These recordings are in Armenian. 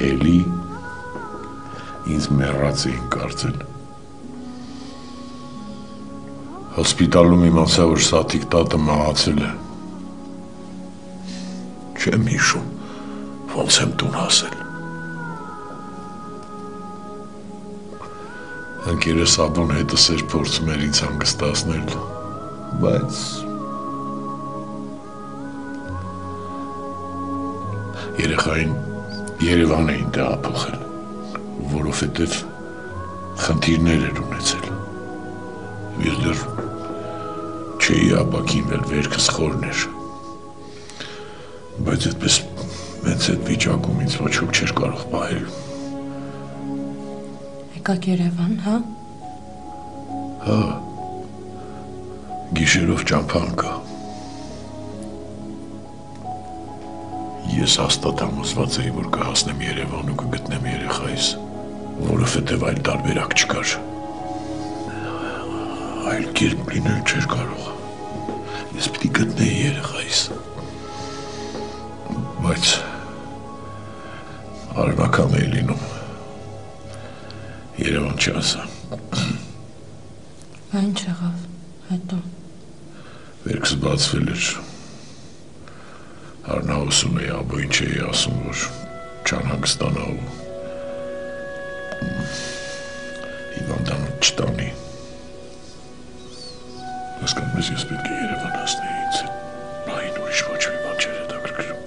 էլի ինձ մեռած էին կարծել։ Հոսպիտալում իմացա, որ Սաթիկ տատը մահացել է։ Չեմ հիշում, ոնց եմ տուն հասել։ Ընկերս Աբոն հետս էր փորձում էր ինձ հանգստացնել, բայց երեխային Երևան էին տեղափոխել, որովհետև խնդիրներ էր ունեցել։ Ես դեռ չէի ապակինվել, վերքս խորն էր։ Բայց այդպես մեծ այդ վիճակում ինձ ոչ ոք չէր կարող պահել։ Եկաք Երևան, հա? Հա, գիշերով ճամփա ընկա։ Ես հաստատ համոզված էի, որ կհասնեմ Երևան ու կգտնեմ երեխայիս, որովհետև այլ տարբերակ չկար։ Այլ կերպ լինել չէր կարող։ Ես պիտի գտնեի երեխայիս։ Բայց արնական էի լինում։ Երևան չասա։ Այն չեղավ, հետո։ Վերքս բացվել էր։ Արնահոսում էի, աբոյին չէի ասում, որ չանհանգստանա ու հիվանդանոց չտանի։ Հասկանում ես, ես պետք է Երևան հասնեի, ինձ այն ուրիշ ոչ մի բան չէր հետաքրքրում։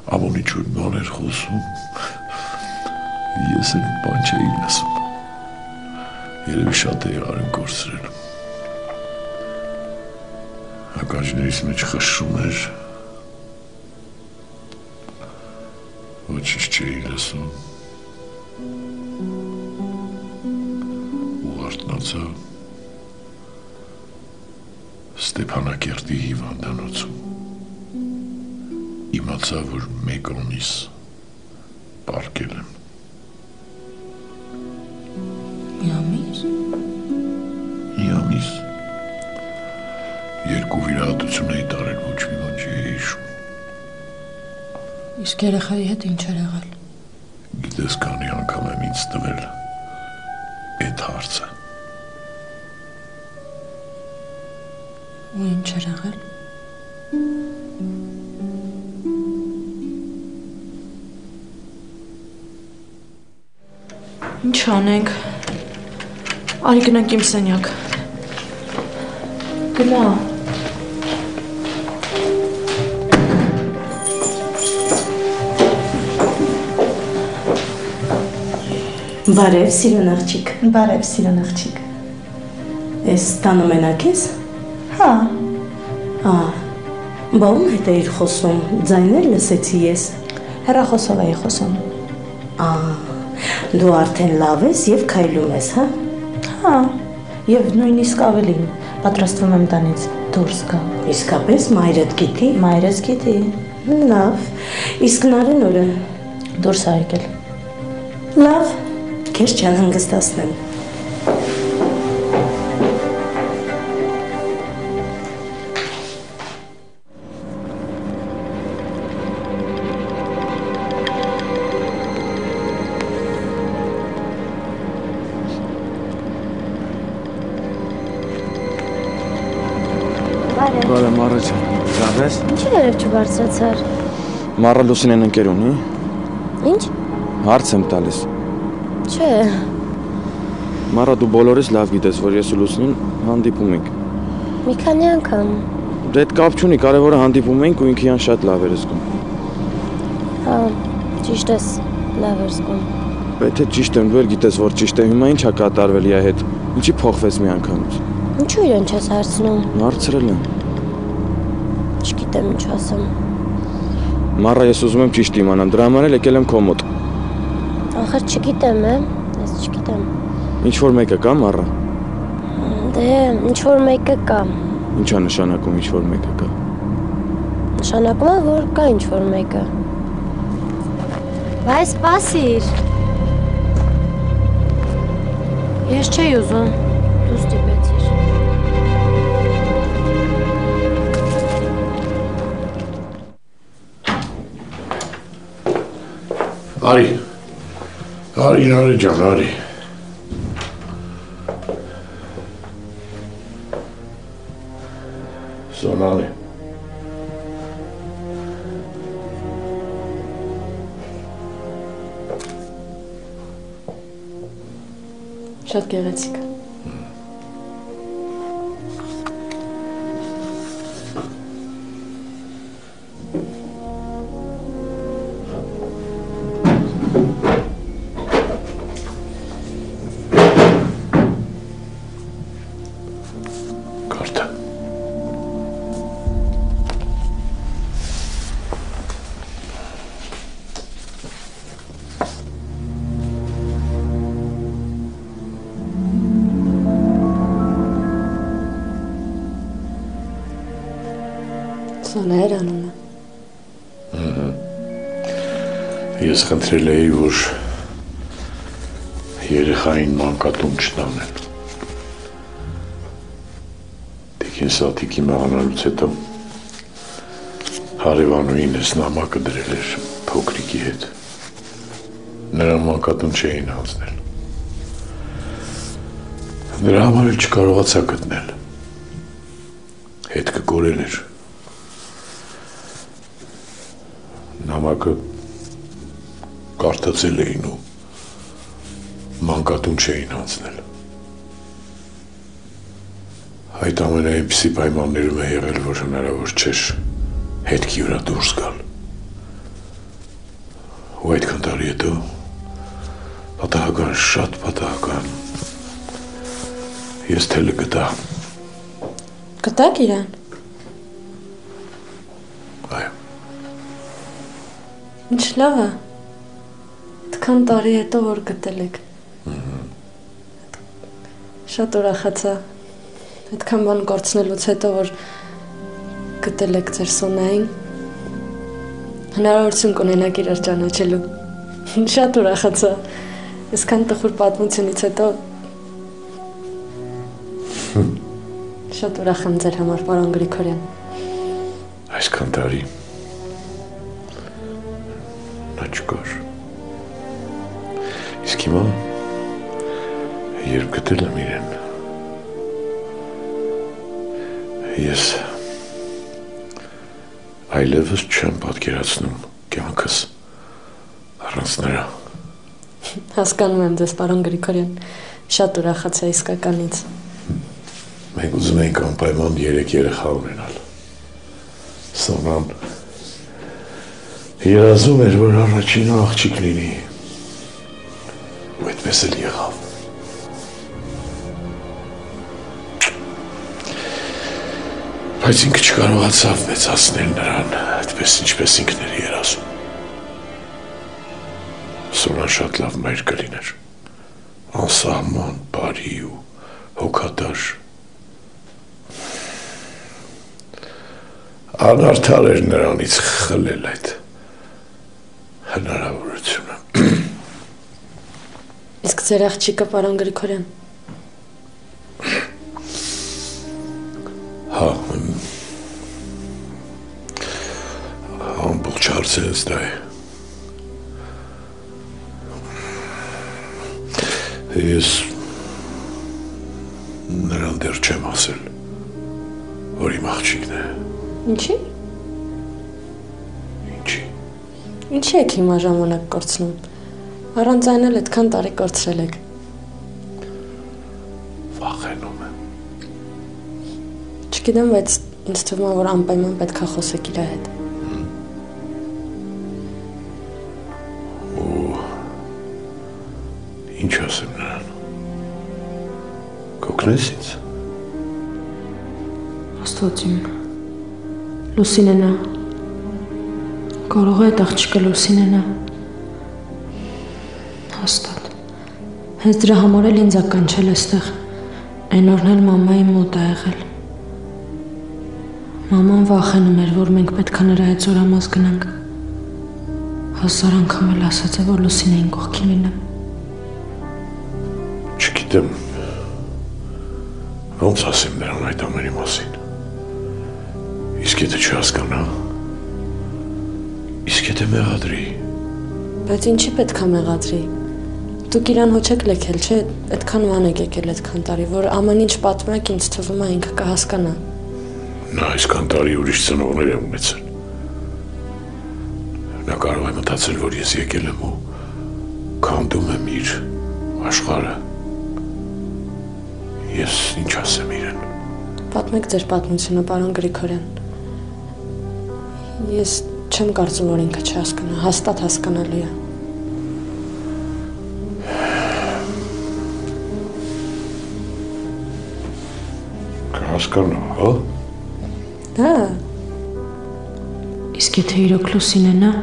Աբոն ինչ-որ բան էր խոսում, ես էլ բան չէի լսում։ Երևի շատ էի արին կորցրել։ Հակաջներից մեջ խշշում էր, ոչինչ չէի լսում։ Ու արթնացա Ստեփանակերտի հիվանդանոցում։ Իմացա, որ մեկ ամիս պառկել եմ։ Մի ամիս։ Երկու վիրահատություն էի տարել, ոչ մի բան չի հիշում։ Իսկ երեխայի հետ ինչ էր եղել։ Գիտես քանի անգամ եմ ինձ տվել այդ հարցը։ Ու ինչ էր եղել։ Ինչ անենք։ Արի գնանք իմ սենյակ։ Գնա։ Բարև, սիրուն աղջիկ։ Բարև, սիրուն աղջիկ։ Ես տանը մենակ ես։ Հա։ Բա ում հետ էիր խոսում, ձայներ լսեցի ես։ Հեռախոսով էի խոսում։ Դու արդեն լավ ես և քայլում ես, հա։ Հա, և նույնիսկ ավելին, պատրաստվում եմ տանից դուրս գալ։ Իսկապես մայրդ գիտի։ Մայրս գիտի։ Լավ, իսկ Նարեն օրը դուրս ա եկել։ Լավ, քեզ չան հանգստացնեմ։ Բարև Մարա ջան, լավ ես։ Ինչի երև չբարձրացար։ Մարա Լուսինեն ընկեր ունի։ Ինչ։ Հարց եմ տալիս։ Չէ։ Մարա դու բոլորից լավ գիտես, որ ես ու Լուսինեն հանդիպում ենք։ Մի քանի անգամ։ Դե այդ կապ չունի, կարևորը հանդիպում ենք ու ինքը իրան շատ լավ էր զգում։ Հա, ճիշտ ես, լավ էր զգում։ Եթե ճիշտ եմ, դու էլ գիտես, որ ճիշտ է, հիմա ինչ ա կատարվել իր հետ։ Ինչի փոխվեց մի անգամից։ Ինչու իրեն չես հարցնում։ Հարցրել եմ։ Չգիտեմ ինչ ասեմ։ Մարա, ես ուզում եմ ճիշտ իմանամ, դրա համար էլ եկել եմ քո մոտ։ Ախր չգիտեմ, ես չգիտեմ։ Ինչ-որ մեկը կա, Մարա։ Դե, ինչ-որ մեկը կա։ Ինչ ա նշանակում ինչ-որ մեկը կա։ Նշանակում է, որ կա ինչ-որ մեկը։ Բայց սպասիր։ Ես չէի ուզում, դու ստիպեցիր։ Արի ջան, արի։ Սոնալի։ Շատ գեղեցիկ։ Կարդա։ Սոներ անունը։ Ես խնդրել էի, որ երեխային մանկատուն չտանեն։ Տիկին Սաթիկի մահանալուց հետո հարևանուին ես նամակը դրել էր փոքրիկի հետ։ Նրան մանկատուն չէին հանձնել։ Նրա համար էլ չկարողացա գտնել։ Հետ կգորել էր։ Նամակը կարդացել էին ու մանկատուն չէին հանձնել։ Այդ ամենը այնպիսի պայմաններում է եղել, որ հնարավոր չէր հետքի վրա դուրս գալ։ Ու այդքան տարի հետո պատահական, շատ պատահական ես թելը գտա։ Գտակ իրան։ Այո։ Ինչ լավ է։ Այդքան տարի հետո որ գտել եք։ Շատ ուրախացա։ Այդքան բան կորցնելուց հետո որ գտել եք ձեր Սոնային։ Հնարավորություն կունենաք իրար ճանաչելու։ Շատ ուրախացա։ Այսքան տխուր պատմությունից հետո շատ ուրախ եմ ձեր համար, պարոն Գրիգորյան։ Այսքան տարի նա չկար։ Իսկ հիմա երբ գտել եմ իրեն, ես այլևս չեմ պատկերացնում կյանքս առանց նրա։ Հասկանում եմ ձեզ, պարոն Գրիգորյան, շատ ուրախացա իսկականից։ Մենք ուզում էինք անպայման 3 երեխա ունենալ։ Սոնան երազում էր, որ առաջինը աղջիկ լինի, ու այդպես էլ եղավ։ Բայց ինքը չկարողացավ մեծացնել նրան, այդպես ինչպես ինքն էր երազում։ Սոնան շատ լավ մայր կլիներ, անսահման, բարի ու հոգատար։ Անարդար էր նրանից խլել այդ հնարավորությունը։ Իսկ ձեր աղջիկը, պարոն Գրիգորյան։ Հա, ամբողջ հարցը հենց դա է։ Ես նրան դեռ չեմ ասել, որ իմ աղջիկն է։ Ինչի՞։ Ինչի։ Ինչի եք հիմա ժամանակ կորցնում։ Առանց այն էլ այդքան տարի կորցրել եք։ Վախենում եմ։ Չգիտեմ, բայց ինձ թվում է, որ անպայման պետք է խոսեք իր հետ։ Ու ինչ ասեմ նրան։ Կօգնես ինձ։ Աստված իմ։ Լուսինենա։ Կարող է այդ աղջիկը Լուսինենա։ Հաստատ։ Հենց դրա համար էլ ինձ ականչել էստեղ։ Այն օրն էլ մամայի մոտ է եղել։ Մաման վախենում էր, որ մենք պետք է նրա հետ զորամաս գնանք։ Հազար անգամ էլ ասաց է, որ Լուսինեին կողքին լինեմ։ Չգիտեմ, ոնց ասեմ նրան այդ ամենի մասին։ Իսկ եթե չհասկանա, իսկ եթե մեղադրի։ Բայց ինչի պետք է մեղադրի։ Դուք իրան հո չեք լքել, չէ՞, այդքան ման եք եկել այդքան տարի, որ ամեն ինչ պատմում եք, ինձ թվում է ինքը կհասկանա։ Նա այսքան տարի ուրիշ ծնողներ է ունեցել։ Նա կարող է մտածել, որ ես եկել եմ ու քանդում եմ իր աշխարհը։ Ես ինչ ասեմ իրեն։ Պատմեք ձեր պատմությունը, պարոն Գրիգորյան։ Ես չեմ կարծում, որ ինքը չհասկանա, հաստատ հասկանալի է։ Կհասկանա, հա։ Հա։ Իսկ եթե իրոք Լուսինեն է։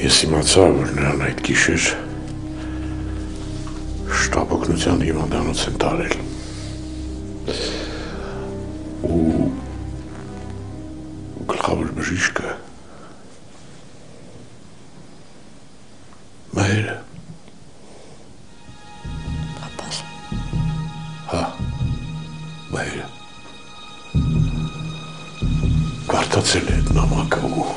Ես իմացա, որ նրան այդ գիշեր շտապօգնության հիվանդանոց են տարել։ Ու գլխավոր բժիշկը Մայրը։ Պապաս։ Հա, Մայրը։ Կարդացել է այդ նամակը ու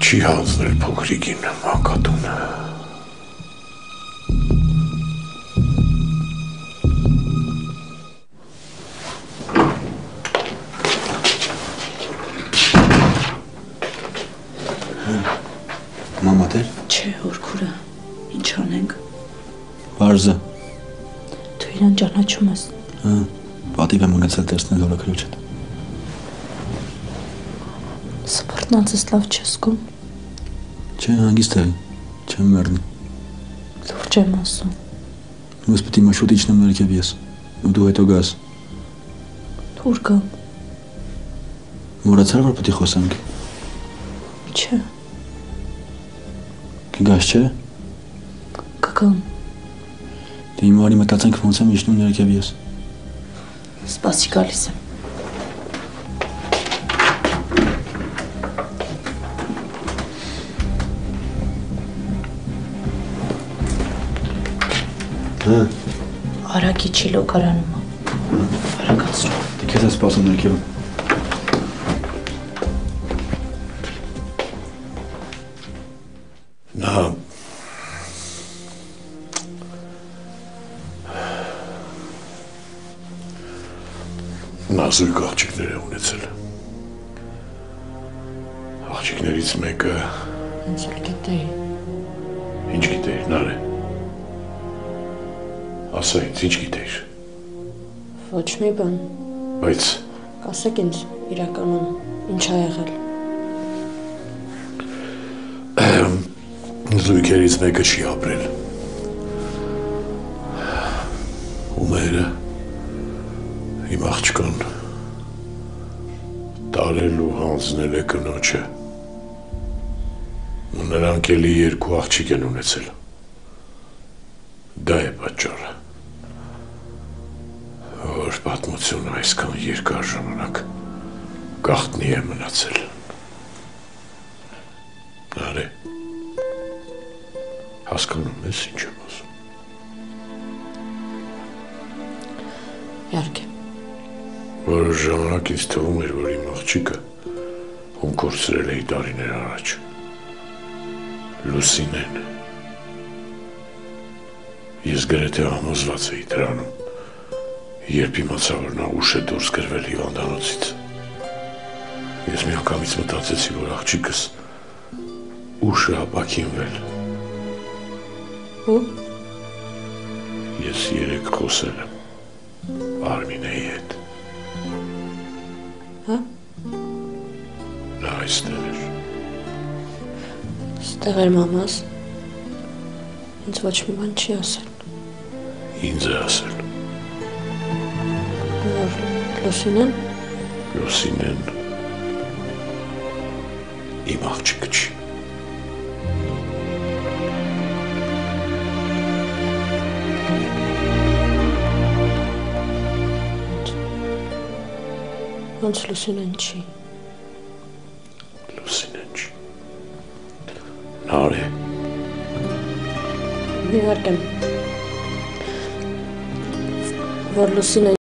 չի հանձնել փոքրիկին մանկատուն։ Մամա դեր։ Չէ, հորքուրը, ինչ անենք։ Վարզը։ Դու իրան ճանաչում ես։ Հա, պատիվ եմ ունեցել տեսնել հորաքրոջդ։ Սպորտն անցես լավ չես զգում։ Չէ, հանգիստ է, չեմ մեռնի։ Լուրջ եմ ասում։ Ես պետք է մաշուտ իջնեմ ներքև ես, ու դու հետո գաս։ Ուր գամ։ Մոռացար, որ պետք է խոսանք։ Չէ, Կգաս, չէ։ կգամ։ Դե իմ արի մտածենք ոնց եմ իջնում ներքև ես։ Սպասի գալիս եմ։ Հա, Արագի չի լոկարանում։ Արագացրու։ դե քեզ եմ սպասում ներքևում։ Նա զույգ աղջիկներ է ունեցել։ Աղջիկներից մեկը… Ինձ էլ գիտեի։ Ինչ գիտեիր, Նարէ։ Ասա ինձ, ինչ գիտեիր։ Ոչ մի բան։ Բայց… Կասեք ինձ իրականում ինչ ա եղել։ Զույգերից մեկը չի ապրել։ Ու մերը… Իմ աղջկան տարել ու հանձնել է կնոջը։ Ու նրանք էլի երկու աղջիկ են ունեցել։ Դա է պատճառը, որ պատմությունը այսքան երկար ժամանակ գաղտնի է մնացել։ Նարէ, հասկանում ես ինչ եմ ասում։ Իհարկե։ Որոշ ժամանակ ինձ թվում էր, որ իմ աղջիկը, ում կորցրել էի տարիներ առաջ, Լուսինեն։ Ես գրեթե համոզված էի դրանում, երբ իմացա, որ նա ուշ է դուրս գրվել հիվանդանոցից։ Ես միանգամից մտածեցի, որ աղջիկս ուշ է ապաքինվել։ Ու։ Ես երեկ խոսել եմ Արմինեի հետ։ Հա։ Նա այստեղ էր։ Ստեղ էր մամաս։ Ինձ ոչ մի բան չի ասել։ Ինձ է ասել։ Որ Լուսինեն։ Լուսինեն իմ աղջիկը չի։ Ոնց Լուսինեն չի։ Լուսինեն չի։ Նարէ։ Իհարկե։ Որ Լուսինեն